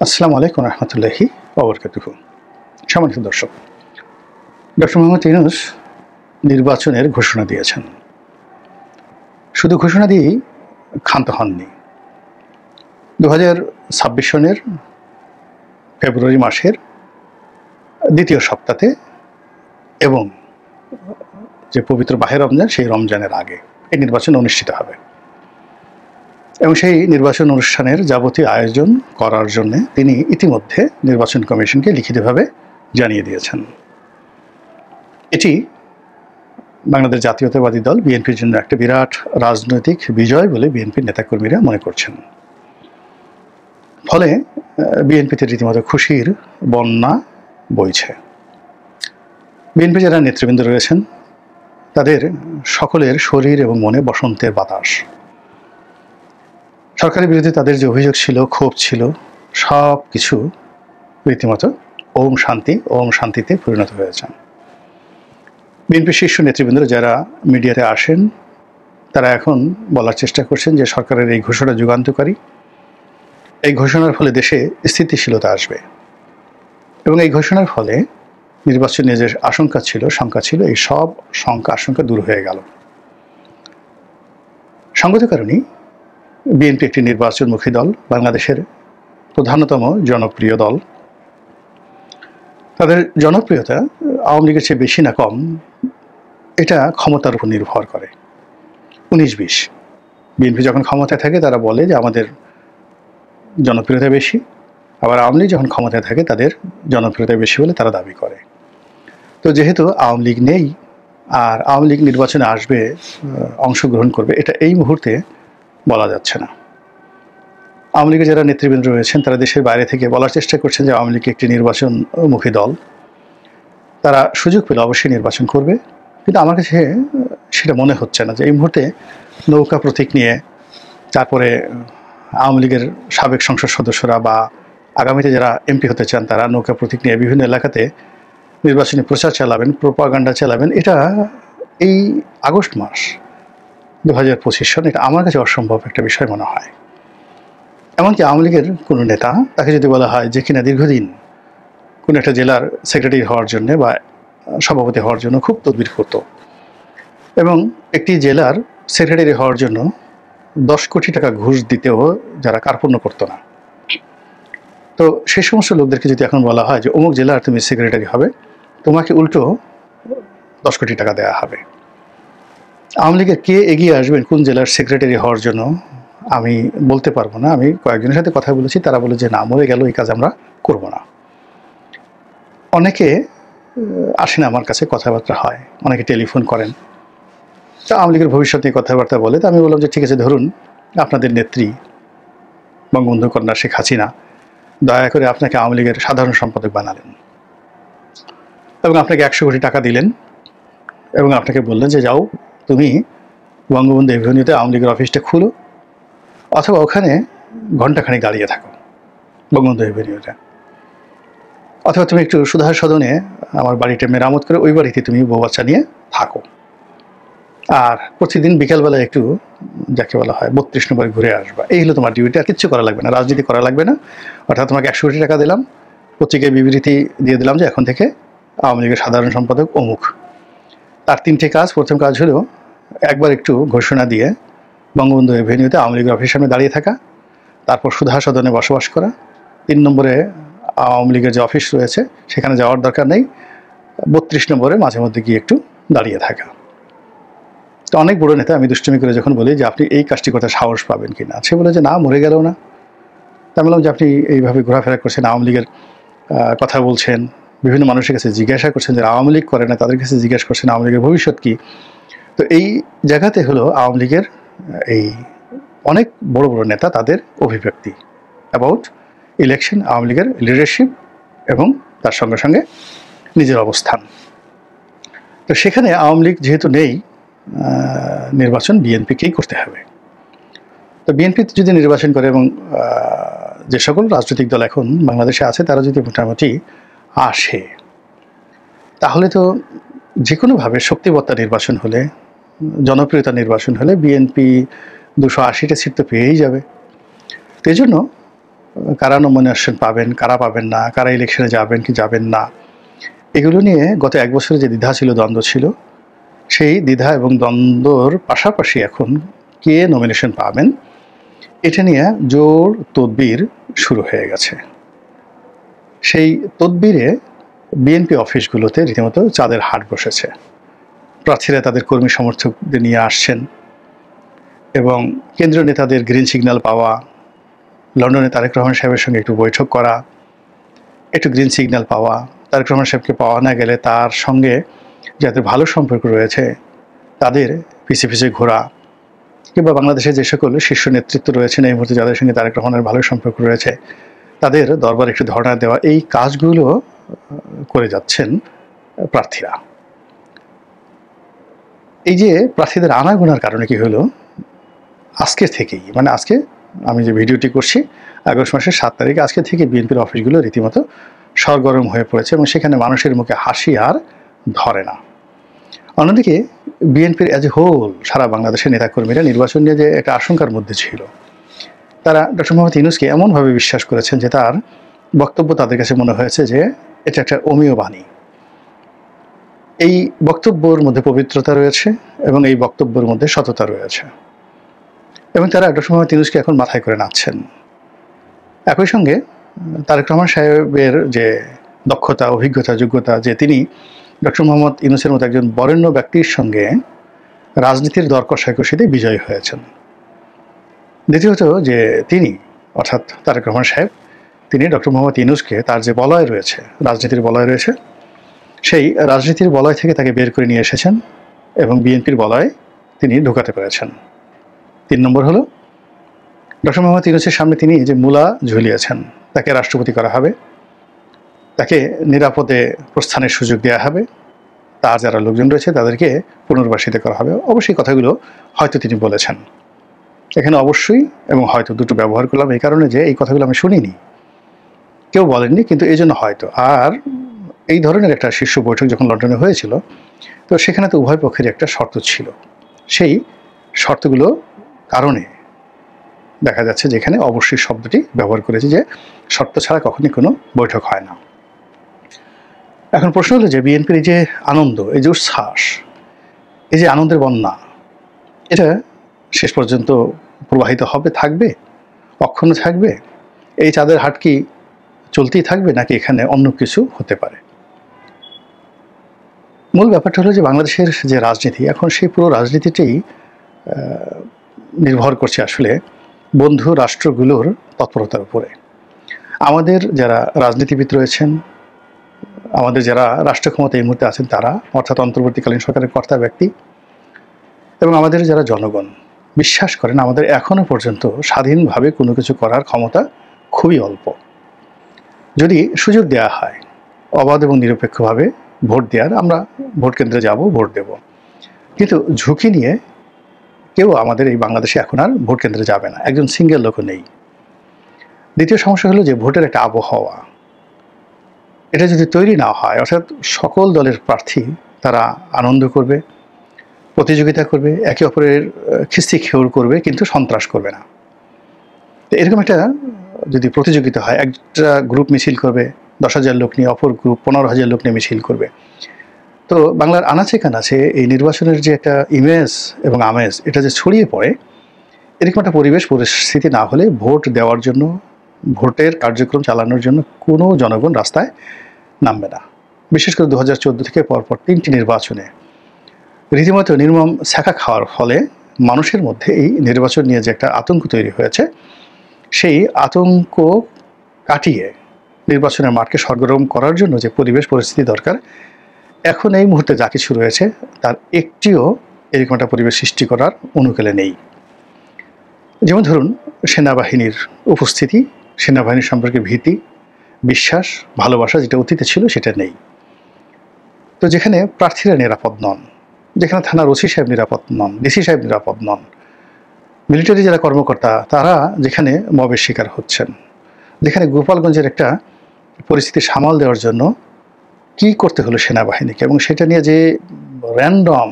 আসসালামু আলাইকুম রহমতুল্লাহি ওবরকাতুহু। সম্মানিত দর্শক, ডক্টর মোহাম্মদ ইউনূস নির্বাচনের ঘোষণা দিয়েছেন। শুধু ঘোষণা দিয়েই ক্ষান্ত হননি। 2026 সনের ফেব্রুয়ারি মাসের দ্বিতীয় সপ্তাহে এবং যে পবিত্র মাহে রমজান, সেই রমজানের আগে এই নির্বাচন অনুষ্ঠিত হবে এবং সেই নির্বাচন অনুষ্ঠানের যাবতীয় আয়োজন করার জন্য তিনি ইতিমধ্যে নির্বাচন কমিশনকে লিখিতভাবে জানিয়ে দিয়েছেন। এটি বাংলাদেশ জাতীয়তাবাদী দল বিএনপির জন্য একটা বিরাট রাজনৈতিক বিজয় বলে বিএনপির নেতাকর্মীরা মনে করছেন। ফলে বিএনপিতে রীতিমতো খুশির বন্যা বইছে। বিএনপি যারা নেতৃবৃন্দ রয়েছেন তাদের সকলের শরীর এবং মনে বসন্তের বাতাস। সরকারের বিরুদ্ধে তাদের যে অভিযোগ ছিল, ক্ষোভ ছিল, সব কিছু রীতিমতো ওম শান্তিতে পরিণত হয়েছে। বিএনপির শীর্ষ নেতৃবৃন্দরা যারা মিডিয়াতে আসেন তারা এখন বলার চেষ্টা করছেন যে সরকারের এই ঘোষণা যুগান্তকারী। এই ঘোষণার ফলে দেশে স্থিতিশীলতা আসবে এবং এই ঘোষণার ফলে নির্বাচনের যে আশঙ্কা ছিল, শঙ্কা ছিল, এই সব শঙ্কা আশঙ্কা দূর হয়ে গেল। সঙ্গত কারণেই বিএনপি একটি নির্বাচনমুখী দল, বাংলাদেশের প্রধানতম জনপ্রিয় দল। তাদের জনপ্রিয়তা আওয়ামী লীগের চেয়ে বেশি না কম, এটা ক্ষমতার উপর নির্ভর করে। 19-20 বিএনপি যখন ক্ষমতায় থাকে তারা বলে যে আমাদের জনপ্রিয়তা বেশি, আবার আওয়ামী লীগ যখন ক্ষমতায় থাকে তাদের জনপ্রিয়তা বেশি বলে তারা দাবি করে। তো যেহেতু আওয়ামী লীগ নেই আর আওয়ামী লীগ নির্বাচনে আসবে, অংশগ্রহণ করবে, এটা এই মুহূর্তে বলা যাচ্ছে না। আওয়ামী লীগের যারা নেতৃবৃন্দ রয়েছেন তারা দেশের বাইরে থেকে বলার চেষ্টা করছেন যে আওয়ামী লীগ একটি নির্বাচনমুখী দল, তারা সুযোগ পেলে অবশ্যই নির্বাচন করবে। কিন্তু আমার কাছে সেটা মনে হচ্ছে না যে এই মুহূর্তে নৌকা প্রতীক নিয়ে তারপরে আওয়ামী লীগের সাবেক সংসদ সদস্যরা বা আগামীতে যারা এমপি হতে চান তারা নৌকা প্রতীক নিয়ে বিভিন্ন এলাকাতে নির্বাচনী প্রচার চালাবেন, প্রোপাগান্ডা চালাবেন। এটা এই আগস্ট মাস 2025 সন, এটা আমার কাছে অসম্ভব একটা বিষয় মনে হয়। এমনকি আওয়ামী লীগের কোনো নেতা, তাকে যদি বলা হয় যে কিনা দীর্ঘদিন কোনো একটা জেলার সেক্রেটারি হওয়ার জন্য বা সভাপতি হওয়ার জন্য খুব তদবির করত এবং একটি জেলার সেক্রেটারি হওয়ার জন্য 10 কোটি টাকা ঘুষ দিতেও যারা কার্পণ্য করতো না, তো সেই সমস্ত লোকদেরকে যদি এখন বলা হয় যে অমুক জেলার তুমি সেক্রেটারি হবে, তোমাকে উল্টো 10 কোটি টাকা দেওয়া হবে। আওয়ামী লীগের কে এগিয়ে আসবেন কোন জেলার সেক্রেটারি হওয়ার জন্য আমি বলতে পারবো না। আমি কয়েকজনের সাথে কথা বলেছি, তারা বলে যে না, মরে গেল, এই কাজ আমরা করব না। অনেকে আসেন আমার কাছে, কথাবার্তা হয়, অনেকে টেলিফোন করেন, তা আওয়ামী লীগের ভবিষ্যৎ নিয়ে কথাবার্তা বলে। তো আমি বললাম যে ঠিক আছে, ধরুন আপনাদের নেত্রী বঙ্গবন্ধু কন্যা শেখ হাসিনা দয়া করে আপনাকে আওয়ামী লীগের সাধারণ সম্পাদক বানালেন এবং আপনাকে 100 কোটি টাকা দিলেন এবং আপনাকে বললেন যে যাও তুমি বঙ্গবন্ধু এভিনিউতে আওয়ামী লীগের অফিসটা খুলো, অথবা ওখানে ঘণ্টাখানেক দাঁড়িয়ে থাকো বঙ্গবন্ধু এভিনিউতে, অথবা তুমি একটু সুধার সদনে আমার বাড়িটা মেরামত করে ওই বাড়িতে তুমি বউ বাচ্চা নিয়ে থাকো, আর প্রতিদিন বিকালবেলায় একটু যাকে বলা হয় 32 নম্বরে ঘুরে আসবা। এই হলো তোমার ডিউটি, আর কিচ্ছু করা লাগবে না, রাজনীতি করা লাগবে না। অর্থাৎ তোমাকে 100 কোটি টাকা দিলাম, পত্রিকায় বিবৃতি দিয়ে দিলাম যে এখন থেকে আওয়ামী লীগের সাধারণ সম্পাদক অমুক। তার 3টে কাজ। প্রথম কাজ হলো একবার একটু ঘোষণা দিয়ে বঙ্গবন্ধু এভিনিউতে আওয়ামী লীগের অফিসের সামনে দাঁড়িয়ে থাকা, তারপর সুধা সদনে বসবাস করা। 3 নম্বরে আওয়ামী লীগের যে অফিস রয়েছে সেখানে যাওয়ার দরকার নেই, 32 নম্বরে মাঝে মধ্যে গিয়ে একটু দাঁড়িয়ে থাকা। তো অনেক বড় নেতা, আমি দুষ্টুমি করে যখন বলি যে আপনি এই কাজটি করতে সাহস পাবেন কিনা, সে বলে যে না, মরে গেল না। তা বললাম যে আপনি এইভাবে ঘোরাফেরা করছেন, আওয়ামী লীগের কথা বলছেন, বিভিন্ন মানুষের কাছে জিজ্ঞাসা করছেন, যারা আওয়ামী লীগ করে না তাদের কাছে জিজ্ঞাসা করছেন আওয়ামী লীগের ভবিষ্যৎ কী। তো এই জায়গাতে হলো আওয়ামী লীগের এই অনেক বড় বড় নেতা তাদের অভিব্যক্তি অ্যাবাউট ইলেকশন, আওয়ামী লীগের লিডারশিপ এবং তার সঙ্গে সঙ্গে নিজের অবস্থান। তো সেখানে আওয়ামী লীগ যেহেতু নেই, নির্বাচন বিএনপিকেই করতে হবে। তো বিএনপি যদি নির্বাচন করে এবং যে সকল রাজনৈতিক দল এখন বাংলাদেশে আছে তারা যদি মোটামুটি আসে, তাহলে তো যে কোনোভাবে শক্তিবত্তা নির্বাচন হলে, জনপ্রিয়তা নির্বাচন হলে বিএনপি 280টা সিট তো পেয়েই যাবে। তো এই জন্য কারা নমিনেশন পাবেন, কারা পাবেন না, কারা ইলেকশনে যাবেন কি যাবেন না, এগুলো নিয়ে গত 1 বছরে যে দ্বিধা ছিল, দ্বন্দ্ব ছিল, সেই দ্বিধা এবং দ্বন্দ্বর পাশাপাশি এখন কে নমিনেশন পাবেন এটা নিয়ে জোর তদবির শুরু হয়ে গেছে। সেই তদবিরে বিএনপি অফিসগুলোতে রীতিমতো চাঁদের হাট বসেছে। প্রার্থীরা তাদের কর্মী সমর্থকদের নিয়ে আসছেন এবং কেন্দ্রীয় নেতাদের গ্রিন সিগন্যাল পাওয়া, লন্ডনে তারেক রহমান সাহেবের সঙ্গে একটু বৈঠক করা, একটু গ্রিন সিগন্যাল পাওয়া, তারেক রহমান সাহেবকে পাওয়া না গেলে তার সঙ্গে যাদের ভালো সম্পর্ক রয়েছে তাদের পিছে পিছে ঘোরা, কিংবা বাংলাদেশে যে সকল শীর্ষ নেতৃত্ব রয়েছেন এই মুহূর্তে যাদের সঙ্গে তারেক রহমানের ভালো সম্পর্ক রয়েছে তাদের দরবারে একটু ধর্ণা দেওয়া, এই কাজগুলো করে যাচ্ছেন প্রার্থীরা। এই যে প্রার্থীদের আনাগোনার কারণে কি হলো, আজকে থেকেই, মানে আজকে আমি যে ভিডিওটি করছি আগস্ট মাসের 7 তারিখে, আজকে থেকে বিএনপির অফিসগুলো রীতিমতো সরগরম হয়ে পড়েছে এবং সেখানে মানুষের মুখে হাসি আর ধরে না। অন্যদিকে বিএনপির অ্যাজ এ হোল সারা বাংলাদেশের নেতাকর্মীরা নির্বাচন নিয়ে যে একটা আশঙ্কার মধ্যে ছিল, তারা ডক্টর মোহাম্মদ ইউনূসকে এমনভাবে বিশ্বাস করেছেন যে তার বক্তব্য তাদের কাছে মনে হয়েছে যে এটা একটা অমীয় বাণী। এই বক্তব্যের মধ্যে পবিত্রতা রয়েছে এবং এই বক্তব্যের মধ্যে সততা রয়েছে এবং তারা ডক্টর মোহাম্মদ ইউনূসকে এখন মাথায় করে নাচছেন। একই সঙ্গে তারেক রহমান সাহেবের যে দক্ষতা, অভিজ্ঞতা, যোগ্যতা, যে তিনি ডক্টর মোহাম্মদ ইউনূসের মতো একজন বরেণ্য ব্যক্তির সঙ্গে রাজনীতির দর কষাকষিতে বিজয়ী হয়েছেন। দ্বিতীয়ত যে তিনি অর্থাৎ তারেক রহমান সাহেব তিনি ডক্টর মোহাম্মদ ইউনূসকে তার যে বলয় রয়েছে, রাজনীতির বলয় রয়েছে, সেই রাজনীতির বলয় থেকে তাকে বের করে নিয়ে এসেছেন এবং বিএনপির বলয়ে তিনি ঢোকাতে পেরেছেন। 3 নম্বর হলো ডক্টর মোহাম্মদ ইউনূসের সামনে তিনি যে মূলা ঝুলিয়েছেন, তাকে রাষ্ট্রপতি করা হবে, তাকে নিরাপদে প্রস্থানের সুযোগ দেওয়া হবে, তার যারা লোকজন রয়েছে তাদেরকে পুনর্বাসিত করা হবে। অবশ্যই কথাগুলো হয়তো তিনি বলেছেন, এখানে অবশ্যই এবং হয়তো দুটো ব্যবহার করলাম এই কারণে যে এই কথাগুলো আমি শুনিনি, কেউ বলেননি, কিন্তু এই জন্য হয়তো। আর এই ধরনের একটা শীর্ষ বৈঠক যখন লন্ডনে হয়েছিল তো সেখানে তো উভয় পক্ষেরই একটা শর্ত ছিল, সেই শর্তগুলো কারণে দেখা যাচ্ছে যেখানে অবশ্যই শব্দটি ব্যবহার করেছে, যে শর্ত ছাড়া কখনই কোনো বৈঠক হয় না। এখন প্রশ্ন হলো যে বিএনপির এই যে আনন্দ, এই যে উচ্ছ্বাস, এই যে আনন্দের বন্যা, এটা শেষ পর্যন্ত প্রবাহিত হবে, থাকবে, অক্ষুণ্ণ থাকবে? এই চাঁদের হাট কি চলতেই থাকবে নাকি এখানে অন্য কিছু হতে পারে? মূল ব্যাপারটা হলো যে বাংলাদেশের যে রাজনীতি এখন, সেই পুরো রাজনীতিটাই নির্ভর করছে আসলে বন্ধু রাষ্ট্রগুলোর তৎপরতার উপরে। আমাদের যারা রাজনীতিবিদ রয়েছেন, আমাদের যারা রাষ্ট্র ক্ষমতা এই মুহূর্তে আছেন তারা, অর্থাৎ অন্তর্বর্তীকালীন সরকারের কর্তা ব্যক্তি, এবং আমাদের যারা জনগণ বিশ্বাস করেন আমাদের এখনো পর্যন্ত স্বাধীনভাবে কোনো কিছু করার ক্ষমতা খুবই অল্প। যদি সুযোগ দেওয়া হয় অবাধ এবং নিরপেক্ষভাবে ভোট দেওয়ার, আমরা ভোট কেন্দ্রে যাব, ভোট দেব, কিন্তু ঝুঁকি নিয়ে কেউ আমাদের এই বাংলাদেশে এখন আর ভোট কেন্দ্রে যাবে না, একজন সিঙ্গেল লোকও নেই। দ্বিতীয় সমস্যা হলো যে ভোটের একটা আবহাওয়া, এটা যদি তৈরি না হয়, অর্থাৎ সকল দলের প্রার্থী তারা আনন্দ করবে, প্রতিযোগিতা করবে, একে অপরের খিস্তি খেউর করবে, কিন্তু সন্ত্রাস করবে না। তো এরকম একটা যদি প্রতিযোগিতা হয়, একটা গ্রুপ মিছিল করবে 10,000 লোক নিয়ে, অপর গ্রুপ 15,000 লোক নিয়ে মিছিল করবে, তো বাংলার আনাচে কানাচে এই নির্বাচনের যে একটা ইমেজ এবং আমেজ এটা যে ছড়িয়ে পড়ে, এরকম একটা পরিবেশ পরিস্থিতি না হলে ভোট দেওয়ার জন্য, ভোটের কার্যক্রম চালানোর জন্য কোনো জনগণ রাস্তায় নামবে না। বিশেষ করে 2014 থেকে পরপর 3টি নির্বাচনে রীতিমতো নির্মম ছ্যাঁকা খাওয়ার ফলে মানুষের মধ্যে এই নির্বাচন নিয়ে যে একটা আতঙ্ক তৈরি হয়েছে, সেই আতঙ্ক কাটিয়ে নির্বাচনের মাঠকে সরগরম করার জন্য যে পরিবেশ পরিস্থিতি দরকার, এখন এই মুহূর্তে যা কিছু রয়েছে তার একটিও এরকম একটা পরিবেশ সৃষ্টি করার অনুকূলে নেই। যেমন ধরুন সেনাবাহিনীর উপস্থিতি, সেনাবাহিনীর সম্পর্কে ভীতি, বিশ্বাস, ভালোবাসা যেটা অতীতে ছিল সেটা নেই। তো যেখানে প্রার্থীরা নিরাপদ নন, যেখানে থানার ওসি সাহেব নিরাপদ নন, ডিসি সাহেব নিরাপদ নন, মিলিটারি যারা কর্মকর্তা তারা যেখানে মবের শিকার হচ্ছেন, যেখানে গোপালগঞ্জের একটা পরিস্থিতি সামাল দেওয়ার জন্য কি করতে হলো সেনাবাহিনীকে, এবং সেটা নিয়ে যে র্যান্ডম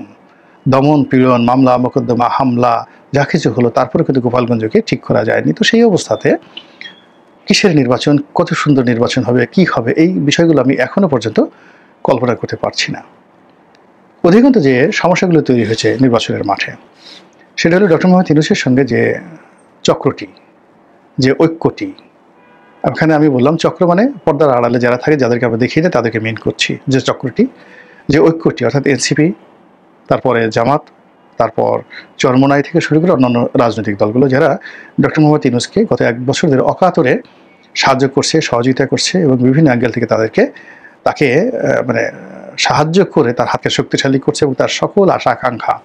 দমন পীড়ন, মামলা মোকদ্দমা, হামলা যা কিছু হলো, তারপরে কিন্তু গোপালগঞ্জকে ঠিক করা যায়নি। তো সেই অবস্থাতে কিসের নির্বাচন, কত সুন্দর নির্বাচন হবে, কি হবে, এই বিষয়গুলো আমি এখনো পর্যন্ত কল্পনা করতে পারছি না। অধিকন্তু যে সমস্যাগুলো তৈরি হয়েছে নির্বাচনের মাঠে, সেটা হলো ডক্টর মোহাম্মদ ইউনূসের সঙ্গে যে চক্রটি, যে ঐক্যটি। এখানে আমি বললাম চক্র মানে পর্দার আড়ালে যারা থাকে, যাদেরকে আমরা দেখিয়ে দেয় তাদেরকে মেন করছি, যে চক্রটি, যে ঐক্যটি, অর্থাৎ এনসিপি, তারপরে জামাত, তারপর চরমোনাই থেকে শুরু করে অন্যান্য রাজনৈতিক দলগুলো, যারা ডক্টর মোহাম্মদ ইউনূসকে গত 1 বছর ধরে অকাতরে সাহায্য করছে, সহযোগিতা করছে এবং বিভিন্ন অ্যাঙ্গেল থেকে তাকে মানে সাহায্য করে তার হাতকে শক্তিশালী করছে এবং তার সকল আশা আকাঙ্ক্ষা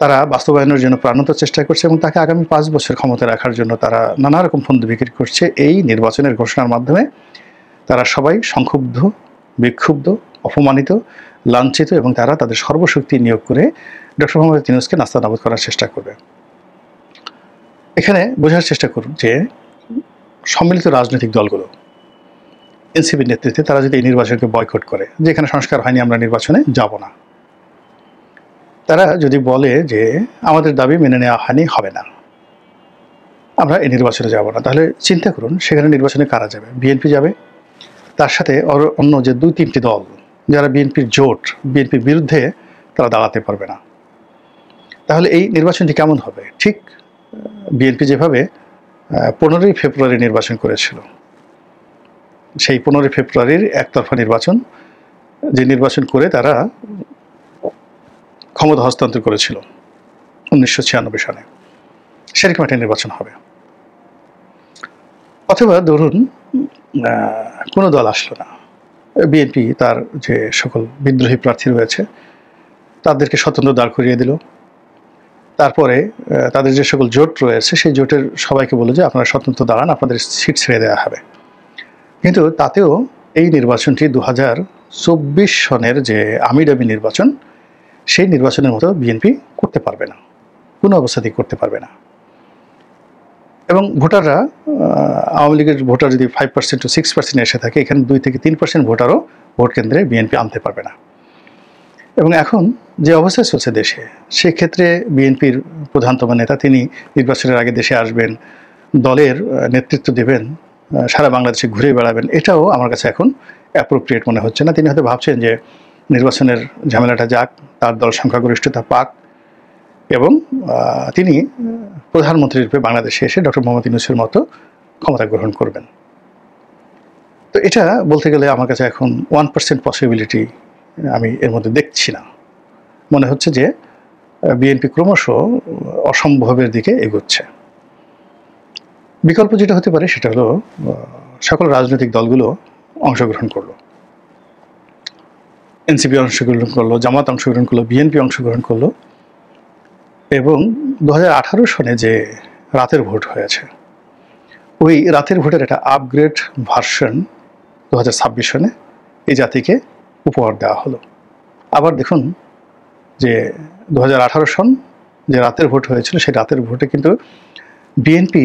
তারা বাস্তবায়নের জন্য প্রাণান্ত চেষ্টা করছে এবং তাকে আগামী 5 বছর ক্ষমতায় রাখার জন্য তারা নানা রকম ফন্দ বিক্রি করছে। এই নির্বাচনের ঘোষণার মাধ্যমে তারা সবাই সংক্ষুব্ধ, বিক্ষুব্ধ, অপমানিত, লাঞ্ছিত এবং তারা তাদের সর্বশক্তি নিয়োগ করে ডক্টর মোহাম্মদ ইউনূসকে নাস্তানাবুদ করার চেষ্টা করবে। এখানে বোঝার চেষ্টা করুন যে সম্মিলিত রাজনৈতিক দলগুলো এনসিপির নেতৃত্বে তারা যদি এই নির্বাচনকে বয়কট করে, যে এখানে সংস্কার হয়নি, আমরা নির্বাচনে যাব না, তারা যদি বলে যে আমাদের দাবি মেনে নেওয়া হয়নি, হবে না, আমরা এই নির্বাচনে যাব না, তাহলে চিন্তা করুন সেখানে নির্বাচনে কারা যাবে? বিএনপি যাবে, তার সাথে অন্য যে 2-3টি দল যারা বিএনপির জোট, বিএনপির বিরুদ্ধে তারা দাঁড়াতে পারবে না। তাহলে এই নির্বাচনটি কেমন হবে? ঠিক বিএনপি যেভাবে 15ই ফেব্রুয়ারি নির্বাচন করেছিল, সেই 15ই ফেব্রুয়ারির একতরফা নির্বাচন, যে নির্বাচন করে তারা ক্ষমতা হস্তান্তর করেছিল 1996 সালে, সেরকম একটা নির্বাচন হবে। অথবা ধরুন কোনো দল আসলো না, বিএনপি তার যে সকল বিদ্রোহী প্রার্থী রয়েছে তাদেরকে স্বতন্ত্র দাঁড় করিয়ে দিল, তারপরে তাদের যে সকল জোট রয়েছে সেই জোটের সবাইকে বলল যে আপনারা স্বতন্ত্র দাঁড়ান, আপনাদের সিট ছেড়ে দেওয়া হবে। কিন্তু তাতেও এই নির্বাচনটি 2024 সনের যে আমিডামি নির্বাচন, সেই নির্বাচনের মতো বিএনপি করতে পারবে না, কোনো অবস্থাতেই করতে পারবে না। এবং ভোটাররা, আওয়ামী লীগের ভোটার যদি 5% to 6% এসে থাকে, এখানে 2 থেকে 3% ভোটারও ভোট কেন্দ্রে বিএনপি আনতে পারবে না। এবং এখন যে অবস্থা চলছে দেশে, সেক্ষেত্রে বিএনপির প্রধানতম নেতা তিনি নির্বাচনের আগে দেশে আসবেন, দলের নেতৃত্ব দেবেন, সারা বাংলাদেশে ঘুরে বেড়াবেন, এটাও আমার কাছে এখন অ্যাপ্রোপ্রিয়েট মনে হচ্ছে না। তিনি হয়তো ভাবছেন যে নির্বাচনের ঝামেলাটা যাক, তার দল সংখ্যাগরিষ্ঠতা পাক এবং তিনি প্রধানমন্ত্রী রূপে বাংলাদেশে এসে ডক্টর মোহাম্মদ ইউনূসের মতো ক্ষমতা গ্রহণ করবেন। তো এটা বলতে গেলে আমার কাছে এখন 1% পসিবিলিটি আমি এর মধ্যে দেখছি না। মনে হচ্ছে যে বিএনপি ক্রমশ অসম্ভবের দিকে এগোচ্ছে। বিকল্প যেটা হতে পারে সেটা হলো সকল রাজনৈতিক দলগুলো অংশগ্রহণ করলো, এনসিপি অংশগ্রহণ করলো, জামাত অংশগ্রহণ করলো, বিএনপি অংশগ্রহণ করলো এবং 2018 সনে যে রাতের ভোট হয়েছে, ওই রাতের ভোটের একটা আপগ্রেড ভার্সন 2026 সনে এই জাতিকে উপহার দেওয়া হলো। আবার দেখুন যে 2018 সন যে রাতের ভোট হয়েছিল, সেই রাতের ভোটে কিন্তু বিএনপি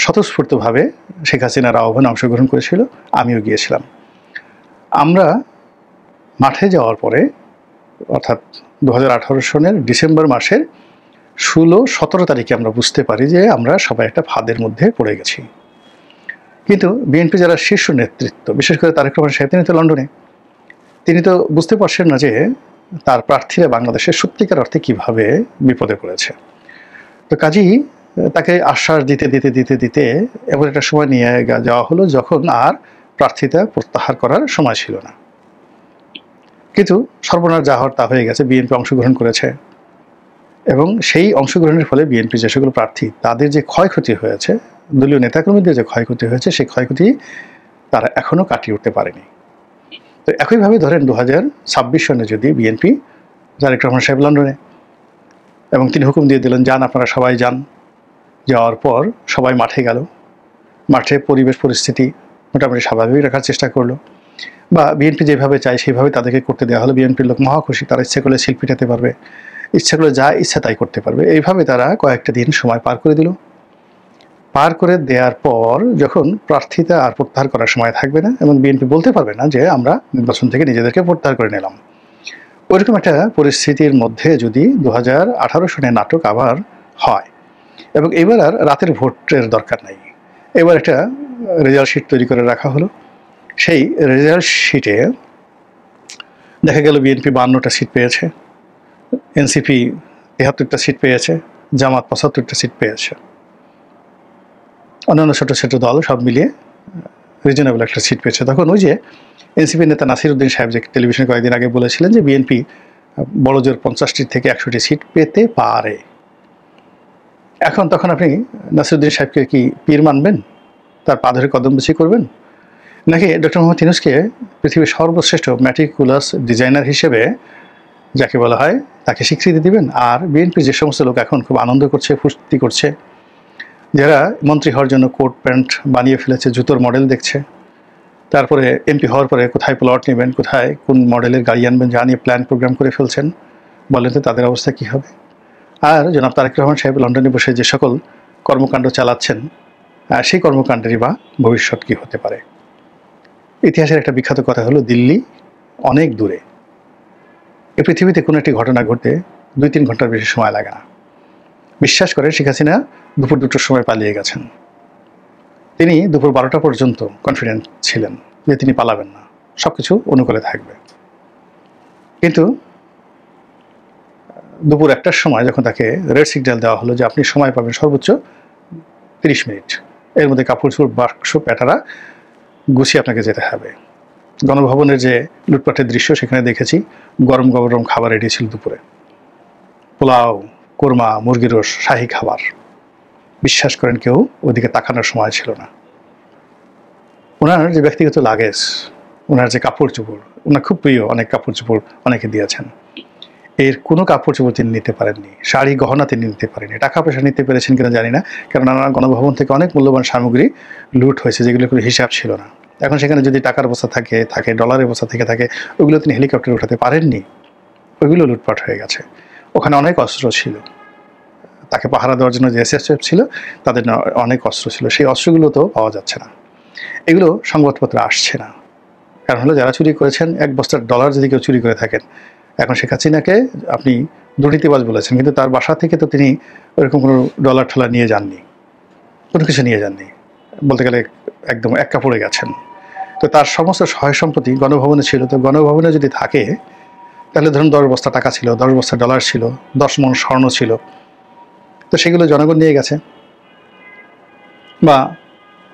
স্বতঃস্ফূর্তভাবে শেখ হাসিনার আহ্বানে অংশগ্রহণ করেছিল, আমিও গিয়েছিলাম। আমরা মাঠে যাওয়ার পরে, অর্থাৎ 2018 সনের ডিসেম্বর মাসের 16-17 তারিখে আমরা বুঝতে পারি যে আমরা সবাই একটা ফাঁদের মধ্যে পড়ে গেছি। কিন্তু বিএনপি যারা শীর্ষ নেতৃত্ব, বিশেষ করে তারেক রহমান সাহেব, তিনি তো লন্ডনে, তিনি তো বুঝতে পারছেন না যে তার প্রার্থীরা বাংলাদেশের সত্যিকার অর্থে কীভাবে বিপদে পড়েছে। তো কাজেই তাকে আশ্বাস দিতে দিতে দিতে দিতে এমন একটা সময় নিয়ে যাওয়া হলো যখন আর প্রার্থিতা প্রত্যাহার করার সময় ছিল না। কিন্তু সর্বনাশ যা হওয়ার তা হয়ে গেছে, বিএনপি অংশগ্রহণ করেছে এবং সেই অংশগ্রহণের ফলে বিএনপি যে সকল প্রার্থী, তাদের যে ক্ষয়ক্ষতি হয়েছে, দলীয় নেতাকর্মীদের যে ক্ষয়ক্ষতি হয়েছে, সেই ক্ষয়ক্ষতি তারা এখনও কাটিয়ে উঠতে পারেনি। তো একইভাবে ধরেন 2026 সনে যদি বিএনপি, তারেক রহমান সাহেব লন্ডনে, এবং তিনি হুকুম দিয়ে দিলেন যান আপনারা সবাই যান, যাওয়ার পর সবাই মাঠে গেল, মাঠে পরিবেশ পরিস্থিতি মোটামুটি স্বাভাবিক রাখার চেষ্টা করলো, বা বিএনপি যেভাবে চায় সেইভাবে তাদেরকে করতে দেওয়া হলো। বিএনপির লোক মহা খুশি, তারা ইচ্ছে করলে শিল্পী পেটাতে পারবে, ইচ্ছা করলে যা ইচ্ছা তাই করতে পারবে। এইভাবে তারা কয়েকটা দিন সময় পার করে দিল। পার করে দেওয়ার পর যখন প্রার্থিতা আর প্রত্যাহার করার সময় থাকবে না এবং বিএনপি বলতে পারবে না যে আমরা নির্বাচন থেকে নিজেদেরকে প্রত্যাহার করে নিলাম, ওইরকম একটা পরিস্থিতির মধ্যে যদি 2018 সনের নাটক আবার হয়, এবং এবার আর রাতের ভোটের দরকার নাই, এবার একটা রেজাল্ট শিট তৈরি করে রাখা হলো। সেই রেজাল্ট শিটে দেখা গেল বিএনপি 52টা সিট পেয়েছে, এনসিপি 73টা সিট পেয়েছে, জামাত 75টা সিট পেয়েছে, অন্যান্য ছোটো ছোটো দল সব মিলিয়ে রিজনেবল একটা সিট পেয়েছে। তখন ওই যে এনসিপি নেতা নাসির উদ্দিন সাহেব যে টেলিভিশনে কয়েকদিন আগে বলেছিলেন যে বিএনপি বড় জোর 50টি থেকে 100টি সিট পেতে পারে। তখন আপনি নাসিরুদ্দিন সাহেবকে কি পীর মানবেন, তার পা ধরে কদম বেশি করবেন, নাকি ডক্টর মোহাম্মদ ইউনূসকে পৃথিবীর সর্বশ্রেষ্ঠ ম্যাটিকুলাস ডিজাইনার হিসেবে যাকে বলা হয় তাকে স্বীকৃতি দিবেন? আর বিএনপির যে সমস্ত লোক এখন খুব আনন্দ করছে, ফুর্তি করছে, যারা মন্ত্রী হওয়ার জন্য কোট প্যান্ট বানিয়ে ফেলেছে, জুতোর মডেল দেখছে, তারপরে এমপি হওয়ার পরে কোথায় প্লট নেবেন, কোথায় কোন মডেলের গাড়ি আনবেন যা নিয়ে প্ল্যান প্রোগ্রাম করে ফেলছেন, বলেন তো তাদের অবস্থা কী হবে? আর জনাব তারেক রহমান সাহেব লন্ডনে বসে যে সকল কর্মকাণ্ড চালাচ্ছেন, সেই কর্মকাণ্ডেরই বা ভবিষ্যৎ কী হতে পারে? ইতিহাসের একটা বিখ্যাত কথা হলো, দিল্লি অনেক দূরে। এই পৃথিবীতে কোনো একটি ঘটনা ঘটতে 2-3 ঘন্টার বেশি সময় লাগে না। বিশ্বাস করে শেখ হাসিনা দুপুর 2টোর সময় পালিয়ে গেছেন। তিনি দুপুর 12টা পর্যন্ত কনফিডেন্ট ছিলেন যে তিনি পালাবেন না, সব কিছু অনুকূলে থাকবে। কিন্তু দুপুর 1টার সময় যখন তাকে রেড সিগন্যাল দেওয়া হলো যে আপনি সময় পাবেন সর্বোচ্চ 30 মিনিট, এর মধ্যে কাপড় চোপড় বাক্স প্যাটারা গুছিয়ে আপনাকে যেতে হবে। গণভবনের যে লুটপাটের দৃশ্য সেখানে দেখেছি, গরম গরম খাবার রেডি ছিল দুপুরে, পোলাও, কোরমা, মুরগির রোস, শাহী খাবার। বিশ্বাস করেন কেউ ওদিকে তাকানোর সময় ছিল না। ওনার যে ব্যক্তিগত লাগেজ, ওনার যে কাপড় চোপড়, ওনার খুব প্রিয় অনেক কাপড় চোপড় অনেকে দিয়েছেন, এর কোনো কাপড় চোপড় তিনি নিতে পারেননি, শাড়ি গহনা তিনি নিতে পারেননি। টাকা পয়সা নিতে পেরেছেন কিনা জানি না, কারণ আমার গণভবন থেকে অনেক মূল্যবান সামগ্রী লুট হয়েছে যেগুলোর কোনো হিসাব ছিল না। এখন সেখানে যদি টাকার অবস্থা থাকে, ডলারের অবস্থা থেকে থাকে, ওইগুলো তিনি হেলিকপ্টারে উঠাতে পারেননি, ওইগুলো লুটপাট হয়ে গেছে। ওখানে অনেক অস্ত্র ছিল, তাকে পাহারা দেওয়ার জন্য যে এসএসএফ ছিল তাদের অনেক অস্ত্র ছিল, সেই অস্ত্রগুলো তো পাওয়া যাচ্ছে না, এগুলো সংবাদপত্রে আসছে না। কারণ হলো যারা চুরি করেছেন, 1 বস্তার ডলার যদি কেউ চুরি করে থাকেন, এখন শেখ হাসিনাকে আপনি দুর্নীতিবাজ বলেছেন, কিন্তু তার বাসা থেকে তো তিনি ওরকম কোনো ডলার ঠলা নিয়ে যাননি, কোনো কিছু নিয়ে যাননি, বলতে গেলে একদম এক কাপড়ে গেছেন। তো তার সমস্ত সহায় সম্পত্তি গণভবনে ছিল। তো গণভবনে যদি থাকে তাহলে ধরুন 10 বস্তা টাকা ছিল, 10 বস্তা ডলার ছিল, 10 মণ স্বর্ণ ছিল, তো সেগুলো জনগণ নিয়ে গেছে। বা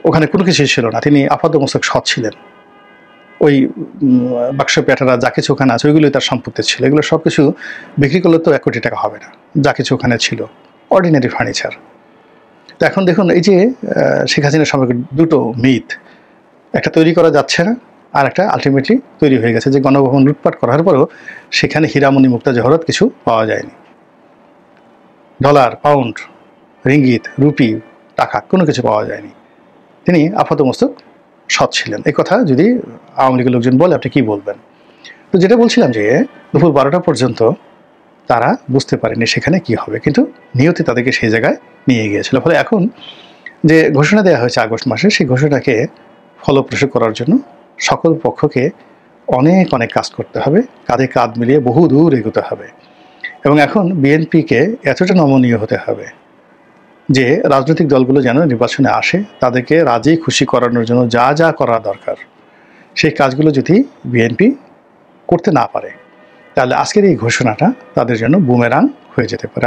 ওখানে কোনো কিছুই ছিল না, তিনি আপাতমস্তক সৎ ছিলেন। ওই বাক্স প্যাটারা যা কিছু ওখানে আছে ওইগুলোই তার সম্পত্তি ছিল। এগুলো সব কিছু বিক্রি করলে তো 1 কোটি টাকা হবে না, যা কিছু ওখানে ছিল অর্ডিনারি ফার্নিচার। তো এখন দেখুন এই যে শেখ হাসিনার সম্পর্কে দুটো মিথ, একটা তৈরি করা যাচ্ছে না, আর একটা আলটিমেটলি তৈরি হয়ে গেছে যে গণভবন লুটপাট করার পরেও সেখানে হীরামণি মুক্তা জহরত কিছু পাওয়া যায়নি। ডলার, পাউন্ড, রিঙ্গিত, রুপি, টাকা কোনো কিছু পাওয়া যায়নি। তিনি আপাতমস্তক সৎ ছিলেন। এই কথা যদি আওয়ামী লীগের লোকজন বলে আপনি কী বলবেন? তো যেটা বলছিলাম যে দুপুর 12টা পর্যন্ত তারা বুঝতে পারেনি সেখানে কি হবে, কিন্তু নিয়তি তাদেরকে সেই জায়গায় নিয়ে গিয়েছিল। ফলে এখন যে ঘোষণা দেওয়া হয়েছে আগস্ট মাসে, সেই ঘোষণাটাকে ফলপ্রসূ করার জন্য সকল পক্ষকে অনেক অনেক কাজ করতে হবে, কাঁধে কাঁধ মিলিয়ে বহু দূর এগোতে হবে। এবং এখন বিএনপিকে এতটা নমনীয় হতে হবে যে রাজনৈতিক দলগুলো যেন নির্বাচনে আসে, তাদেরকে রাজি খুশি করানোর জন্য যা যা করা দরকার সেই কাজগুলো যদি বিএনপি করতে না পারে, তাহলে আজকের এই ঘোষণাটা তাদের জন্য বুমেরাং হয়ে যেতে পারে।